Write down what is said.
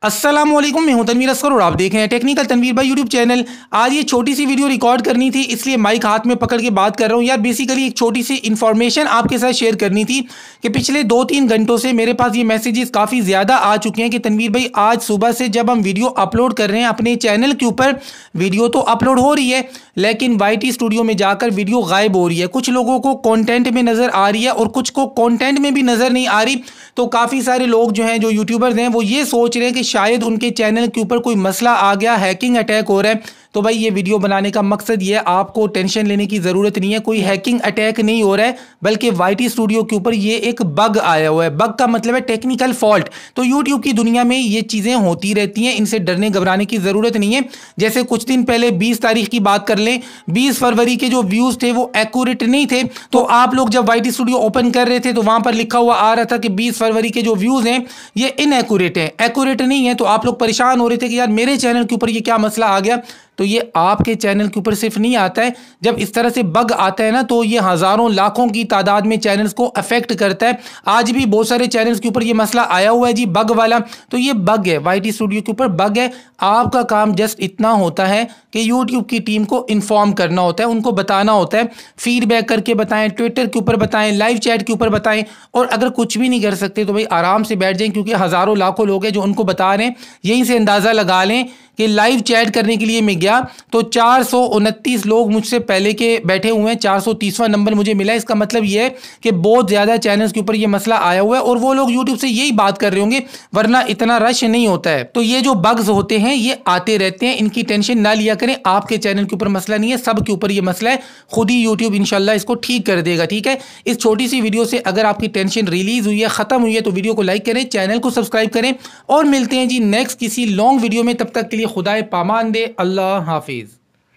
अस्सलामुअलैकुम, मैं हूं तनवीर असगर और आप देख रहे हैं टेक्निकल तनवीर भाई यूट्यूब चैनल। आज ये छोटी सी वीडियो रिकॉर्ड करनी थी, इसलिए माइक हाथ में पकड़ के बात कर रहा हूं यार। बेसिकली एक छोटी सी इन्फॉर्मेशन आपके साथ शेयर करनी थी कि पिछले 2-3 घंटों से मेरे पास ये मैसेजेस काफ़ी ज़्यादा आ चुके हैं कि तनवीर भाई आज सुबह से जब हम वीडियो अपलोड कर रहे हैं अपने चैनल के ऊपर, वीडियो तो अपलोड हो रही है लेकिन वाईटी स्टूडियो में जाकर वीडियो गायब हो रही है। कुछ लोगों को कंटेंट में नज़र आ रही है और कुछ को कंटेंट में भी नज़र नहीं आ रही। तो काफ़ी सारे लोग जो हैं, जो यूट्यूबर्स हैं, वो ये सोच रहे हैं कि शायद उनके चैनल के ऊपर कोई मसला आ गया, हैकिंग अटैक हो रहा है। तो भाई ये वीडियो बनाने का मकसद ये है, आपको टेंशन लेने की ज़रूरत नहीं है, कोई हैकिंग अटैक नहीं हो रहा है, बल्कि वाईटी स्टूडियो के ऊपर ये एक बग आया हुआ है। बग का मतलब है टेक्निकल फॉल्ट। तो यूट्यूब की दुनिया में ये चीज़ें होती रहती हैं, इनसे डरने घबराने की ज़रूरत नहीं है। जैसे कुछ दिन पहले 20 तारीख की बात कर लें, 20 फरवरी के जो व्यूज़ थे वो एक्यूरेट नहीं थे। तो आप लोग जब वाईटी स्टूडियो ओपन कर रहे थे तो वहाँ पर लिखा हुआ आ रहा था कि 20 फरवरी के जो व्यूज़ हैं ये इनएक्यूरेट हैं, एक्यूरेट नहीं है। तो आप लोग परेशान हो रहे थे कि यार मेरे चैनल के ऊपर ये क्या मसला आ गया। तो ये आपके चैनल के ऊपर सिर्फ नहीं आता है, जब इस तरह से बग आता है ना तो ये हज़ारों लाखों की तादाद में चैनल्स को अफेक्ट करता है। आज भी बहुत सारे चैनल्स के ऊपर ये मसला आया हुआ है जी, बग वाला। तो ये बग है, वाईटी स्टूडियो के ऊपर बग है। आपका काम जस्ट इतना होता है कि यूट्यूब की टीम को इन्फॉर्म करना होता है, उनको बताना होता है, फीडबैक करके बताएं, ट्विटर के ऊपर बताएं, लाइव चैट के ऊपर बताएं। और अगर कुछ भी नहीं कर सकते तो भाई आराम से बैठ जाएं, क्योंकि हज़ारों लाखों लोग हैं जो उनको बता रहे हैं। यहीं से अंदाज़ा लगा लें कि लाइव चैट करने के लिए मैं गया तो 429 लोग मुझसे पहले के बैठे हुए हैं, 430वां नंबर मुझे मिला है। इसका मतलब ये है कि बहुत ज़्यादा चैनल्स के ऊपर ये मसला आया हुआ है और वो लोग यूट्यूब से यही बात कर रहे होंगे, वरना इतना रश नहीं होता है। तो ये जो बग्स होते हैं ये आते रहते हैं, इनकी टेंशन ना लिया करें। आपके चैनल के ऊपर मसला नहीं है, सब के ऊपर ये मसला है, खुद ही यूट्यूब इंशाल्लाह इसको ठीक कर देगा। ठीक है, इस छोटी सी वीडियो से अगर आपकी टेंशन रिलीज हुई है, ख़त्म हुई है, तो वीडियो को लाइक करें, चैनल को सब्सक्राइब करें और मिलते हैं जी नेक्स्ट किसी लॉन्ग वीडियो में। तब तक के लिए खुदाए पामान दे। अल्लाह हाफिज़।